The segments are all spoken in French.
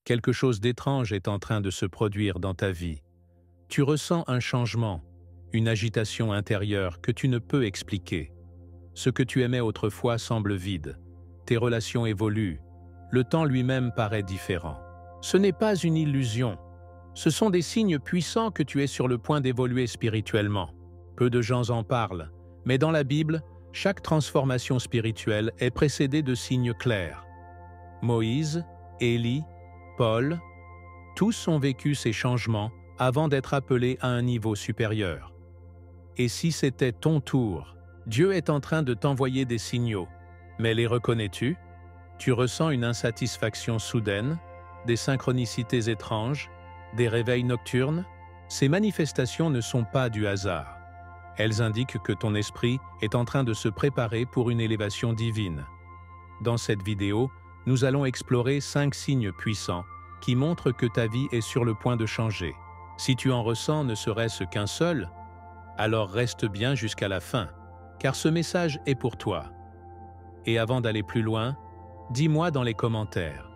Quelque chose d'étrange est en train de se produire dans ta vie. Tu ressens un changement, une agitation intérieure que tu ne peux expliquer. Ce que tu aimais autrefois semble vide. Tes relations évoluent. Le temps lui-même paraît différent. Ce n'est pas une illusion. Ce sont des signes puissants que tu es sur le point d'évoluer spirituellement. Peu de gens en parlent, mais dans la Bible, chaque transformation spirituelle est précédée de signes clairs. Moïse, Élie, Paul, tous ont vécu ces changements avant d'être appelés à un niveau supérieur. Et si c'était ton tour, Dieu est en train de t'envoyer des signaux. Mais les reconnais-tu? Tu ressens une insatisfaction soudaine, des synchronicités étranges, des réveils nocturnes? Ces manifestations ne sont pas du hasard. Elles indiquent que ton esprit est en train de se préparer pour une élévation divine. Dans cette vidéo, nous allons explorer 5 signes puissants qui montrent que ta vie est sur le point de changer. Si tu en ressens ne serait-ce qu'un seul, alors reste bien jusqu'à la fin, car ce message est pour toi. Et avant d'aller plus loin, dis-moi dans les commentaires,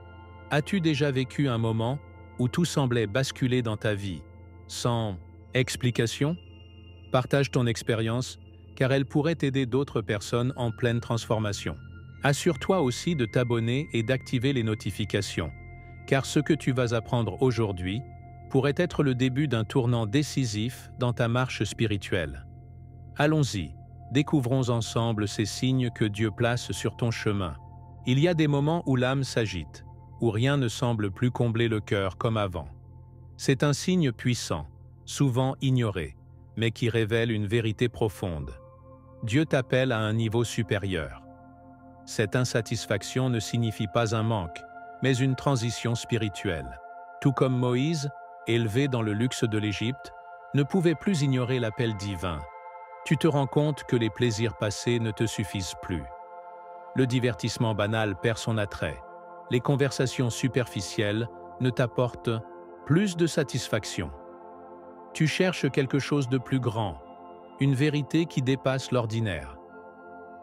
as-tu déjà vécu un moment où tout semblait basculer dans ta vie, sans explication? Partage ton expérience, car elle pourrait aider d'autres personnes en pleine transformation. Assure-toi aussi de t'abonner et d'activer les notifications, car ce que tu vas apprendre aujourd'hui pourrait être le début d'un tournant décisif dans ta marche spirituelle. Allons-y, découvrons ensemble ces signes que Dieu place sur ton chemin. Il y a des moments où l'âme s'agite, où rien ne semble plus combler le cœur comme avant. C'est un signe puissant, souvent ignoré, mais qui révèle une vérité profonde. Dieu t'appelle à un niveau supérieur. Cette insatisfaction ne signifie pas un manque, mais une transition spirituelle. Tout comme Moïse, élevé dans le luxe de l'Égypte, ne pouvait plus ignorer l'appel divin. Tu te rends compte que les plaisirs passés ne te suffisent plus. Le divertissement banal perd son attrait. Les conversations superficielles ne t'apportent plus de satisfaction. Tu cherches quelque chose de plus grand, une vérité qui dépasse l'ordinaire.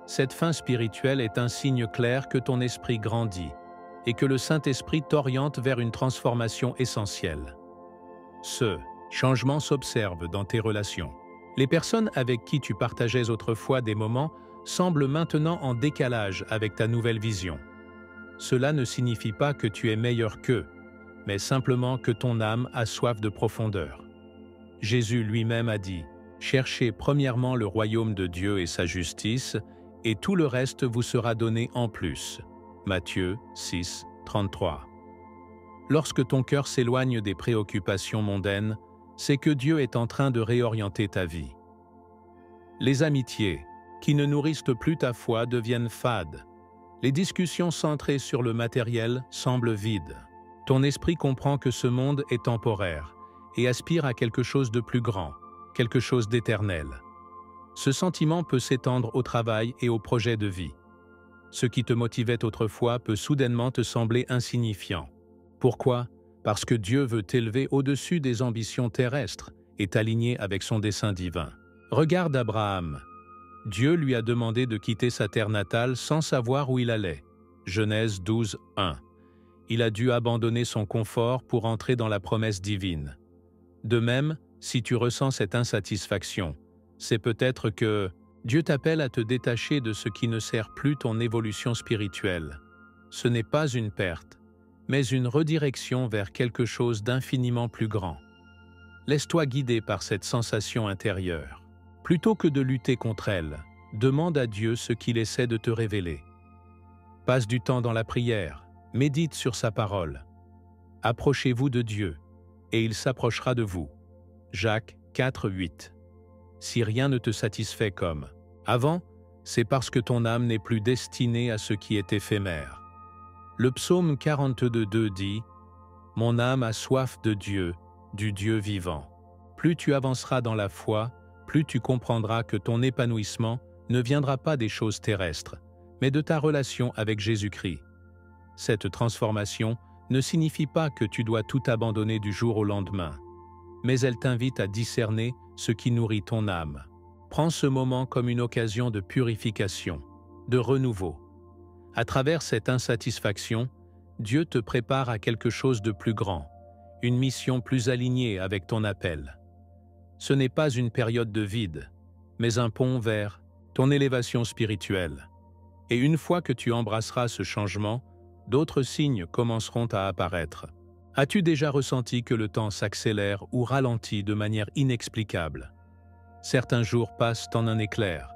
Cette fin spirituelle est un signe clair que ton esprit grandit et que le Saint-Esprit t'oriente vers une transformation essentielle. Ce changement s'observe dans tes relations. Les personnes avec qui tu partageais autrefois des moments semblent maintenant en décalage avec ta nouvelle vision. Cela ne signifie pas que tu es meilleur qu'eux, mais simplement que ton âme a soif de profondeur. Jésus lui-même a dit « Cherchez premièrement le royaume de Dieu et sa justice, et tout le reste vous sera donné en plus. » Matthieu 6, 33. Lorsque ton cœur s'éloigne des préoccupations mondaines, c'est que Dieu est en train de réorienter ta vie. Les amitiés, qui ne nourrissent plus ta foi, deviennent fades. Les discussions centrées sur le matériel semblent vides. Ton esprit comprend que ce monde est temporaire et aspire à quelque chose de plus grand, quelque chose d'éternel. Ce sentiment peut s'étendre au travail et aux projets de vie. Ce qui te motivait autrefois peut soudainement te sembler insignifiant. Pourquoi? Parce que Dieu veut t'élever au-dessus des ambitions terrestres et t'aligner avec son dessein divin. Regarde Abraham. Dieu lui a demandé de quitter sa terre natale sans savoir où il allait. Genèse 12, 1. Il a dû abandonner son confort pour entrer dans la promesse divine. De même, si tu ressens cette insatisfaction, c'est peut-être que Dieu t'appelle à te détacher de ce qui ne sert plus ton évolution spirituelle. Ce n'est pas une perte, mais une redirection vers quelque chose d'infiniment plus grand. Laisse-toi guider par cette sensation intérieure. Plutôt que de lutter contre elle, demande à Dieu ce qu'il essaie de te révéler. Passe du temps dans la prière, médite sur sa parole. Approchez-vous de Dieu, et il s'approchera de vous. Jacques 4, 8. Si rien ne te satisfait comme avant, c'est parce que ton âme n'est plus destinée à ce qui est éphémère. Le psaume 42, 2 dit « Mon âme a soif de Dieu, du Dieu vivant. » Plus tu avanceras dans la foi, plus tu comprendras que ton épanouissement ne viendra pas des choses terrestres, mais de ta relation avec Jésus-Christ. Cette transformation ne signifie pas que tu dois tout abandonner du jour au lendemain, mais elle t'invite à discerner ce qui nourrit ton âme. Prends ce moment comme une occasion de purification, de renouveau. À travers cette insatisfaction, Dieu te prépare à quelque chose de plus grand, une mission plus alignée avec ton appel. Ce n'est pas une période de vide, mais un pont vers ton élévation spirituelle. Et une fois que tu embrasseras ce changement, d'autres signes commenceront à apparaître. As-tu déjà ressenti que le temps s'accélère ou ralentit de manière inexplicable? Certains jours passent en un éclair,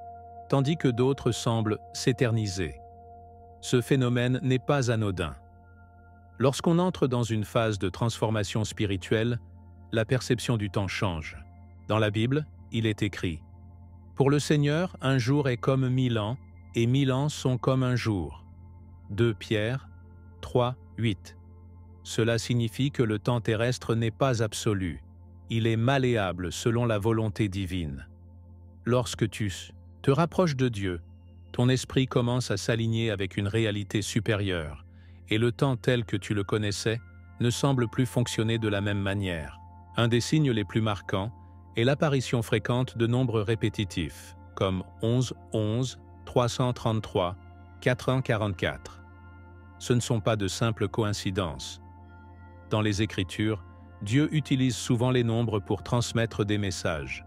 tandis que d'autres semblent s'éterniser. Ce phénomène n'est pas anodin. Lorsqu'on entre dans une phase de transformation spirituelle, la perception du temps change. Dans la Bible, il est écrit « Pour le Seigneur, un jour est comme 1000 ans, et 1000 ans sont comme un jour. » 2 Pierre 3, 8. Cela signifie que le temps terrestre n'est pas absolu. Il est malléable selon la volonté divine. Lorsque tu te rapproches de Dieu, ton esprit commence à s'aligner avec une réalité supérieure, et le temps tel que tu le connaissais ne semble plus fonctionner de la même manière. Un des signes les plus marquants est l'apparition fréquente de nombres répétitifs, comme 11, 11, 333, 444. Ce ne sont pas de simples coïncidences. Dans les Écritures, Dieu utilise souvent les nombres pour transmettre des messages.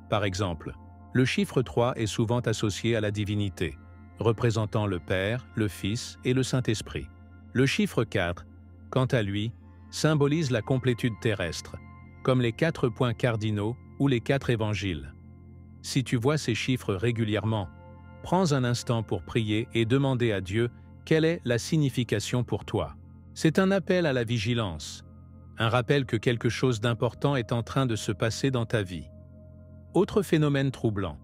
Par exemple, le chiffre 3 est souvent associé à la divinité, représentant le Père, le Fils et le Saint-Esprit. Le chiffre 4, quant à lui, symbolise la complétude terrestre, comme les 4 points cardinaux ou les 4 évangiles. Si tu vois ces chiffres régulièrement, prends un instant pour prier et demander à Dieu quelle est la signification pour toi. C'est un appel à la vigilance, un rappel que quelque chose d'important est en train de se passer dans ta vie. Autre phénomène troublant.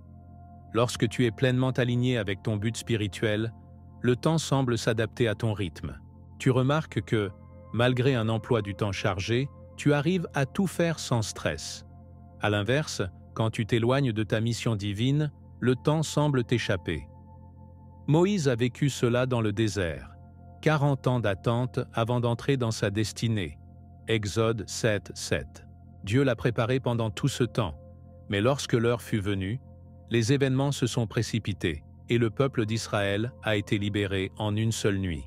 Lorsque tu es pleinement aligné avec ton but spirituel, le temps semble s'adapter à ton rythme. Tu remarques que, malgré un emploi du temps chargé, tu arrives à tout faire sans stress. À l'inverse, quand tu t'éloignes de ta mission divine, le temps semble t'échapper. Moïse a vécu cela dans le désert, 40 ans d'attente avant d'entrer dans sa destinée. Exode 7, 7. Dieu l'a préparé pendant tout ce temps, mais lorsque l'heure fut venue, les événements se sont précipités et le peuple d'Israël a été libéré en une seule nuit.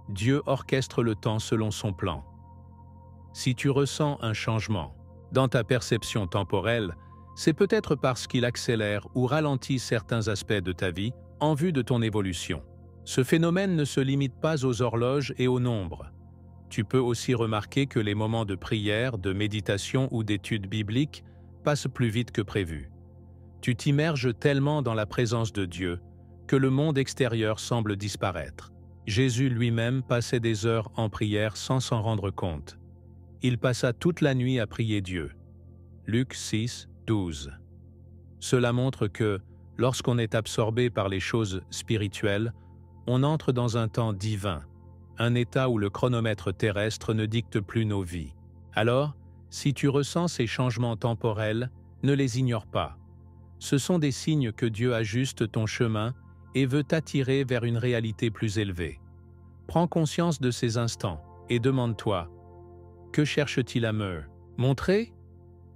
Dieu orchestre le temps selon son plan. Si tu ressens un changement dans ta perception temporelle, c'est peut-être parce qu'il accélère ou ralentit certains aspects de ta vie en vue de ton évolution. Ce phénomène ne se limite pas aux horloges et aux nombres. Tu peux aussi remarquer que les moments de prière, de méditation ou d'étude biblique passent plus vite que prévu. Tu t'immerges tellement dans la présence de Dieu que le monde extérieur semble disparaître. Jésus lui-même passait des heures en prière sans s'en rendre compte. Il passa toute la nuit à prier Dieu. Luc 6, 12. Cela montre que, lorsqu'on est absorbé par les choses spirituelles, on entre dans un temps divin, un état où le chronomètre terrestre ne dicte plus nos vies. Alors, si tu ressens ces changements temporels, ne les ignore pas. Ce sont des signes que Dieu ajuste ton chemin et veut t'attirer vers une réalité plus élevée. Prends conscience de ces instants et demande-toi, que cherche-t-il à me montrer?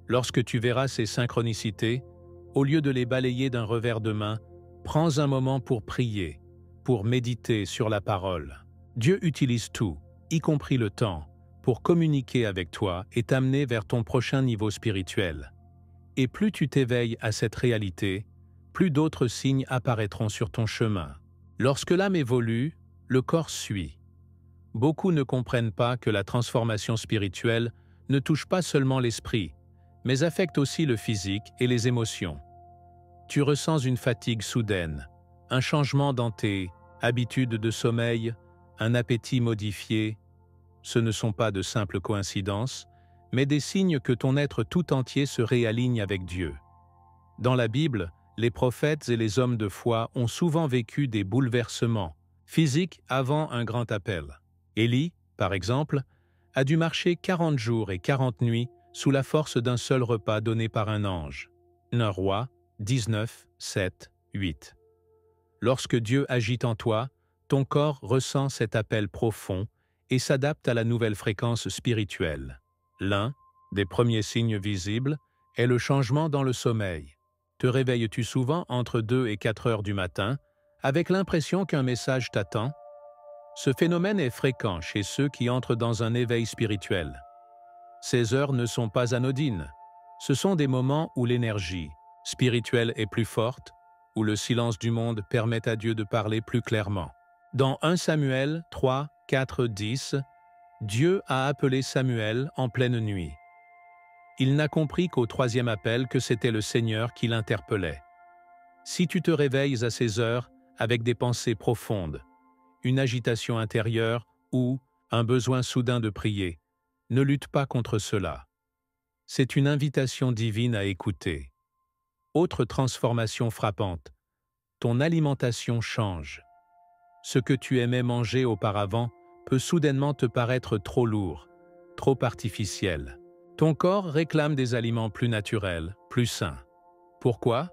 Lorsque tu verras ces synchronicités, au lieu de les balayer d'un revers de main, prends un moment pour prier, pour méditer sur la parole. Dieu utilise tout, y compris le temps, pour communiquer avec toi et t'amener vers ton prochain niveau spirituel. Et plus tu t'éveilles à cette réalité, plus d'autres signes apparaîtront sur ton chemin. Lorsque l'âme évolue, le corps suit. Beaucoup ne comprennent pas que la transformation spirituelle ne touche pas seulement l'esprit, mais affecte aussi le physique et les émotions. Tu ressens une fatigue soudaine, un changement dans tes habitudes de sommeil, un appétit modifié. Ce ne sont pas de simples coïncidences, mais des signes que ton être tout entier se réaligne avec Dieu. Dans la Bible, les prophètes et les hommes de foi ont souvent vécu des bouleversements physiques avant un grand appel. Élie, par exemple, a dû marcher 40 jours et 40 nuits sous la force d'un seul repas donné par un ange. 1 Roi 19, 7, 8. Lorsque Dieu agit en toi, ton corps ressent cet appel profond et s'adapte à la nouvelle fréquence spirituelle. L'un des premiers signes visibles est le changement dans le sommeil. Te réveilles-tu souvent entre 2 et 4 heures du matin avec l'impression qu'un message t'attend? Ce phénomène est fréquent chez ceux qui entrent dans un éveil spirituel. Ces heures ne sont pas anodines. Ce sont des moments où l'énergie spirituelle est plus forte, où le silence du monde permet à Dieu de parler plus clairement. Dans 1 Samuel 3, 4, 10, Dieu a appelé Samuel en pleine nuit. Il n'a compris qu'au 3e appel que c'était le Seigneur qui l'interpellait. Si tu te réveilles à ces heures avec des pensées profondes, une agitation intérieure ou un besoin soudain de prier, ne lutte pas contre cela. C'est une invitation divine à écouter. Autre transformation frappante, ton alimentation change. Ce que tu aimais manger auparavant peut soudainement te paraître trop lourd, trop artificiel. Ton corps réclame des aliments plus naturels, plus sains. Pourquoi?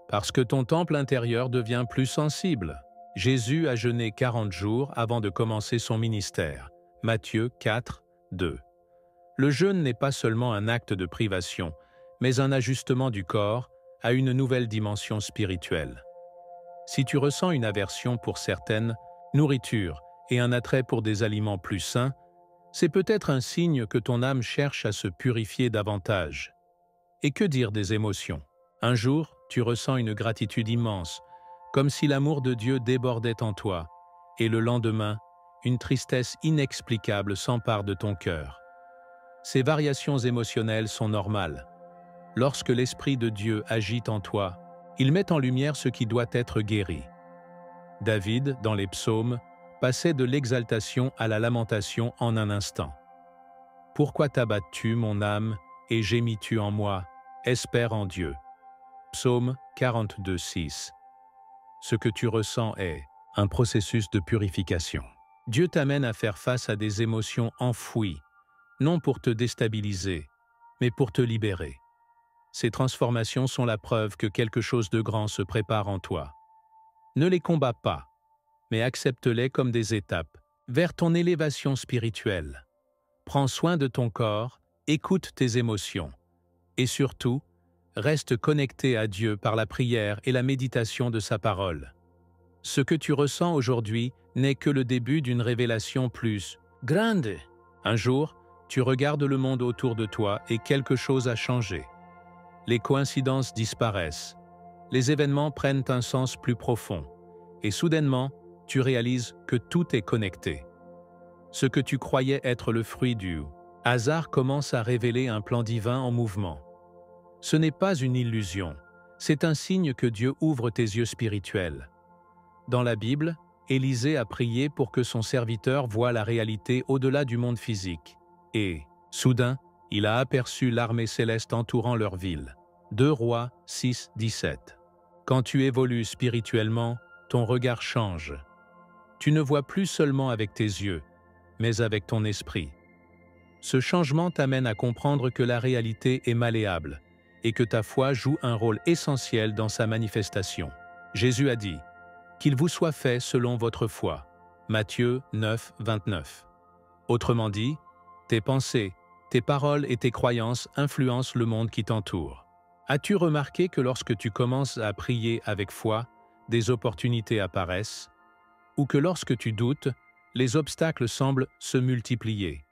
Parce que ton temple intérieur devient plus sensible. Jésus a jeûné 40 jours avant de commencer son ministère. Matthieu 4, 2. Le jeûne n'est pas seulement un acte de privation, mais un ajustement du corps à une nouvelle dimension spirituelle. Si tu ressens une aversion pour certaines nourritures et un attrait pour des aliments plus sains, c'est peut-être un signe que ton âme cherche à se purifier davantage. Et que dire des émotions? Un jour, tu ressens une gratitude immense, comme si l'amour de Dieu débordait en toi, et le lendemain, une tristesse inexplicable s'empare de ton cœur. Ces variations émotionnelles sont normales. Lorsque l'Esprit de Dieu agit en toi, il met en lumière ce qui doit être guéri. David, dans les psaumes, passait de l'exaltation à la lamentation en un instant. « Pourquoi t'abattes-tu, mon âme, et gémis-tu en moi? Espère en Dieu. » Psaume 42, 6. Ce que tu ressens est un processus de purification. Dieu t'amène à faire face à des émotions enfouies, non pour te déstabiliser, mais pour te libérer. Ces transformations sont la preuve que quelque chose de grand se prépare en toi. Ne les combats pas, mais accepte-les comme des étapes vers ton élévation spirituelle. Prends soin de ton corps, écoute tes émotions, et surtout, reste connecté à Dieu par la prière et la méditation de sa parole. Ce que tu ressens aujourd'hui n'est que le début d'une révélation plus grande. Un jour, tu regardes le monde autour de toi et quelque chose a changé. Les coïncidences disparaissent, les événements prennent un sens plus profond, et soudainement, tu réalises que tout est connecté. Ce que tu croyais être le fruit du hasard commence à révéler un plan divin en mouvement. Ce n'est pas une illusion, c'est un signe que Dieu ouvre tes yeux spirituels. Dans la Bible, Élisée a prié pour que son serviteur voie la réalité au-delà du monde physique. Et, soudain, il a aperçu l'armée céleste entourant leur ville. 2 Rois 6, 17. Quand tu évolues spirituellement, ton regard change. Tu ne vois plus seulement avec tes yeux, mais avec ton esprit. Ce changement t'amène à comprendre que la réalité est malléable et que ta foi joue un rôle essentiel dans sa manifestation. Jésus a dit « Qu'il vous soit fait selon votre foi » Matthieu 9, 29. Autrement dit, tes pensées, tes paroles et tes croyances influencent le monde qui t'entoure. As-tu remarqué que lorsque tu commences à prier avec foi, des opportunités apparaissent, ou que lorsque tu doutes, les obstacles semblent se multiplier?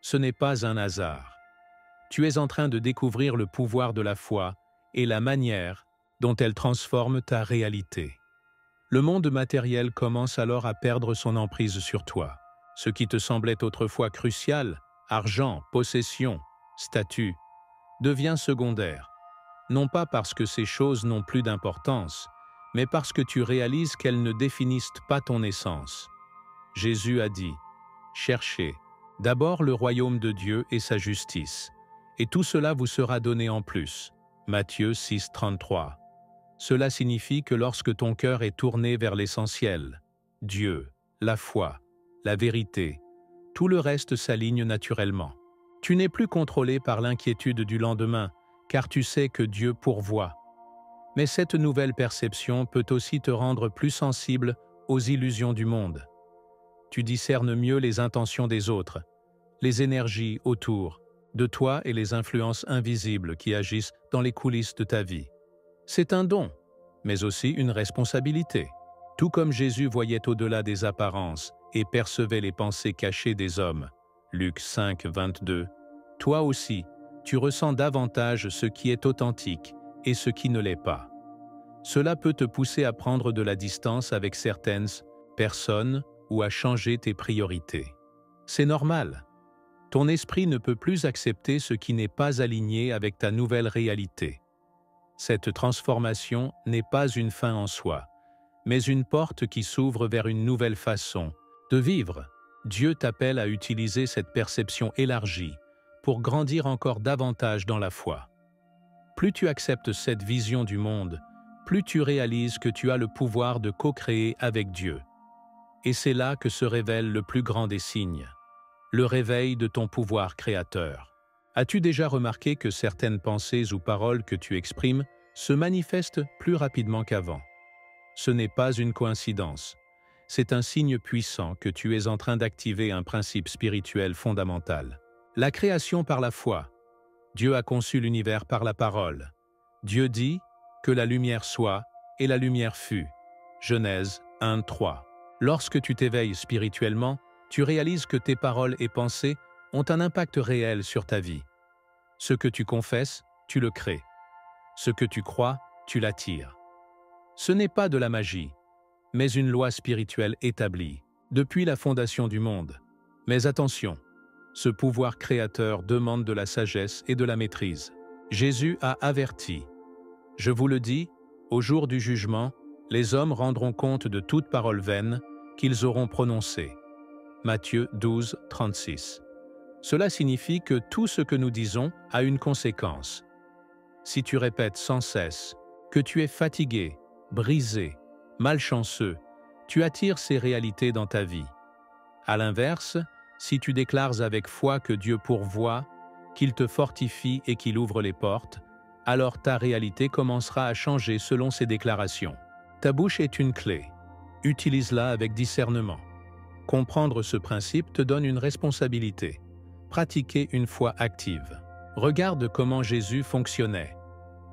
Ce n'est pas un hasard. Tu es en train de découvrir le pouvoir de la foi et la manière dont elle transforme ta réalité. Le monde matériel commence alors à perdre son emprise sur toi. Ce qui te semblait autrefois crucial, argent, possession, statut, devient secondaire. Non pas parce que ces choses n'ont plus d'importance, mais parce que tu réalises qu'elles ne définissent pas ton essence. Jésus a dit « Cherchez d'abord le royaume de Dieu et sa justice, et tout cela vous sera donné en plus. » Matthieu 6, 33. Cela signifie que lorsque ton cœur est tourné vers l'essentiel, Dieu, la foi, la vérité, tout le reste s'aligne naturellement. Tu n'es plus contrôlé par l'inquiétude du lendemain, car tu sais que Dieu pourvoit. Mais cette nouvelle perception peut aussi te rendre plus sensible aux illusions du monde. Tu discernes mieux les intentions des autres, les énergies autour de toi et les influences invisibles qui agissent dans les coulisses de ta vie. C'est un don, mais aussi une responsabilité. Tout comme Jésus voyait au-delà des apparences et percevais les pensées cachées des hommes. Luc 5, 22. Toi aussi, tu ressens davantage ce qui est authentique et ce qui ne l'est pas. Cela peut te pousser à prendre de la distance avec certaines personnes ou à changer tes priorités. C'est normal. Ton esprit ne peut plus accepter ce qui n'est pas aligné avec ta nouvelle réalité. Cette transformation n'est pas une fin en soi, mais une porte qui s'ouvre vers une nouvelle façon de vivre. Dieu t'appelle à utiliser cette perception élargie pour grandir encore davantage dans la foi. Plus tu acceptes cette vision du monde, plus tu réalises que tu as le pouvoir de co-créer avec Dieu. Et c'est là que se révèle le plus grand des signes, le réveil de ton pouvoir créateur. As-tu déjà remarqué que certaines pensées ou paroles que tu exprimes se manifestent plus rapidement qu'avant? Ce n'est pas une coïncidence. C'est un signe puissant que tu es en train d'activer un principe spirituel fondamental. La création par la foi. Dieu a conçu l'univers par la parole. Dieu dit que la lumière soit, et la lumière fut. Genèse 1, 3. Lorsque tu t'éveilles spirituellement, tu réalises que tes paroles et pensées ont un impact réel sur ta vie. Ce que tu confesses, tu le crées. Ce que tu crois, tu l'attires. Ce n'est pas de la magie, mais une loi spirituelle établie, depuis la fondation du monde. Mais attention, ce pouvoir créateur demande de la sagesse et de la maîtrise. Jésus a averti. Je vous le dis, au jour du jugement, les hommes rendront compte de toute parole vaine qu'ils auront prononcée. Matthieu 12, 36. Cela signifie que tout ce que nous disons a une conséquence. Si tu répètes sans cesse que tu es fatigué, brisé, malchanceux, tu attires ces réalités dans ta vie. À l'inverse, si tu déclares avec foi que Dieu pourvoit, qu'il te fortifie et qu'il ouvre les portes, alors ta réalité commencera à changer selon ces déclarations. Ta bouche est une clé. Utilise-la avec discernement. Comprendre ce principe te donne une responsabilité. Pratiquer une foi active. Regarde comment Jésus fonctionnait.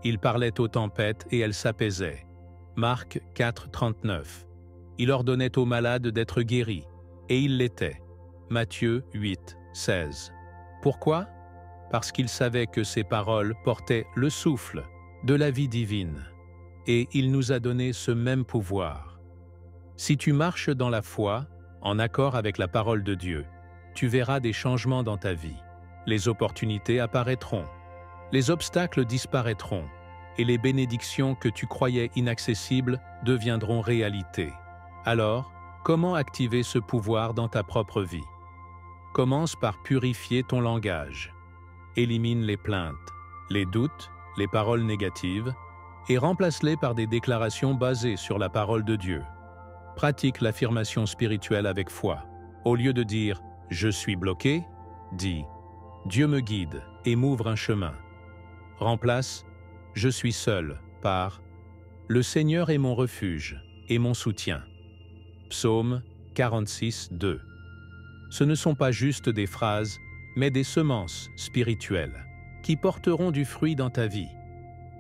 Il parlait aux tempêtes et elles s'apaisaient. Marc 4, 39. Il ordonnait aux malades d'être guéris, et ils l'étaient. Matthieu 8, 16. Pourquoi? Parce qu'il savait que ses paroles portaient le souffle de la vie divine. Et il nous a donné ce même pouvoir. Si tu marches dans la foi, en accord avec la parole de Dieu, tu verras des changements dans ta vie. Les opportunités apparaîtront, les obstacles disparaîtront, et les bénédictions que tu croyais inaccessibles deviendront réalité. Alors, comment activer ce pouvoir dans ta propre vie? Commence par purifier ton langage. Élimine les plaintes, les doutes, les paroles négatives, et remplace-les par des déclarations basées sur la parole de Dieu. Pratique l'affirmation spirituelle avec foi. Au lieu de dire « je suis bloqué », dis « Dieu me guide et m'ouvre un chemin ». Remplace « je suis seul » par « le Seigneur est mon refuge et mon soutien ». Psaume 46, 2. Ce ne sont pas juste des phrases, mais des semences spirituelles qui porteront du fruit dans ta vie.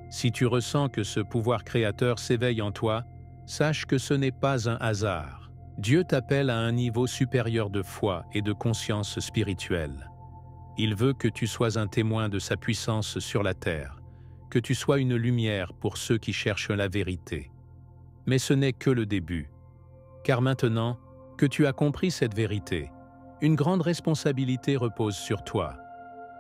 Si tu ressens que ce pouvoir créateur s'éveille en toi, sache que ce n'est pas un hasard. Dieu t'appelle à un niveau supérieur de foi et de conscience spirituelle. Il veut que tu sois un témoin de sa puissance sur la terre, que tu sois une lumière pour ceux qui cherchent la vérité. Mais ce n'est que le début. Car maintenant que tu as compris cette vérité, une grande responsabilité repose sur toi.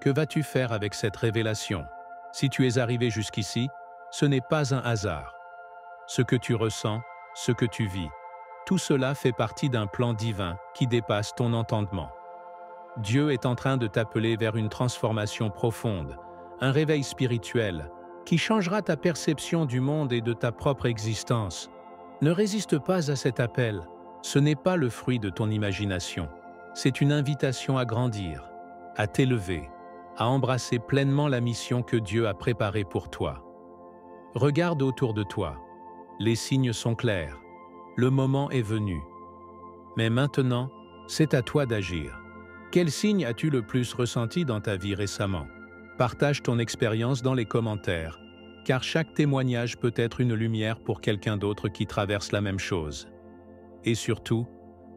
Que vas-tu faire avec cette révélation? Si tu es arrivé jusqu'ici, ce n'est pas un hasard. Ce que tu ressens, ce que tu vis, tout cela fait partie d'un plan divin qui dépasse ton entendement. Dieu est en train de t'appeler vers une transformation profonde, un réveil spirituel qui changera ta perception du monde et de ta propre existence. Ne résiste pas à cet appel. Ce n'est pas le fruit de ton imagination. C'est une invitation à grandir, à t'élever, à embrasser pleinement la mission que Dieu a préparée pour toi. Regarde autour de toi. Les signes sont clairs. Le moment est venu. Mais maintenant, c'est à toi d'agir. Quel signe as-tu le plus ressenti dans ta vie récemment? Partage ton expérience dans les commentaires, car chaque témoignage peut être une lumière pour quelqu'un d'autre qui traverse la même chose. Et surtout,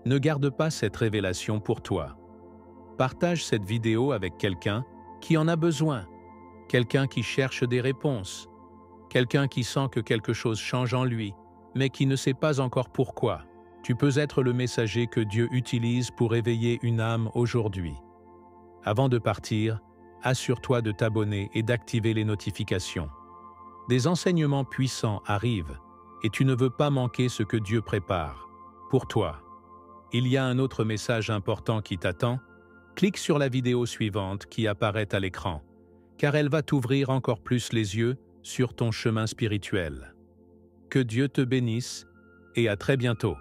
Ne garde pas cette révélation pour toi. Partage cette vidéo avec quelqu'un qui en a besoin, quelqu'un qui cherche des réponses, quelqu'un qui sent que quelque chose change en lui, mais qui ne sait pas encore pourquoi. Tu peux être le messager que Dieu utilise pour éveiller une âme aujourd'hui. Avant de partir, assure-toi de t'abonner et d'activer les notifications. Des enseignements puissants arrivent et tu ne veux pas manquer ce que Dieu prépare pour toi. Il y a un autre message important qui t'attend. Clique sur la vidéo suivante qui apparaît à l'écran, car elle va t'ouvrir encore plus les yeux sur ton chemin spirituel. Que Dieu te bénisse et à très bientôt.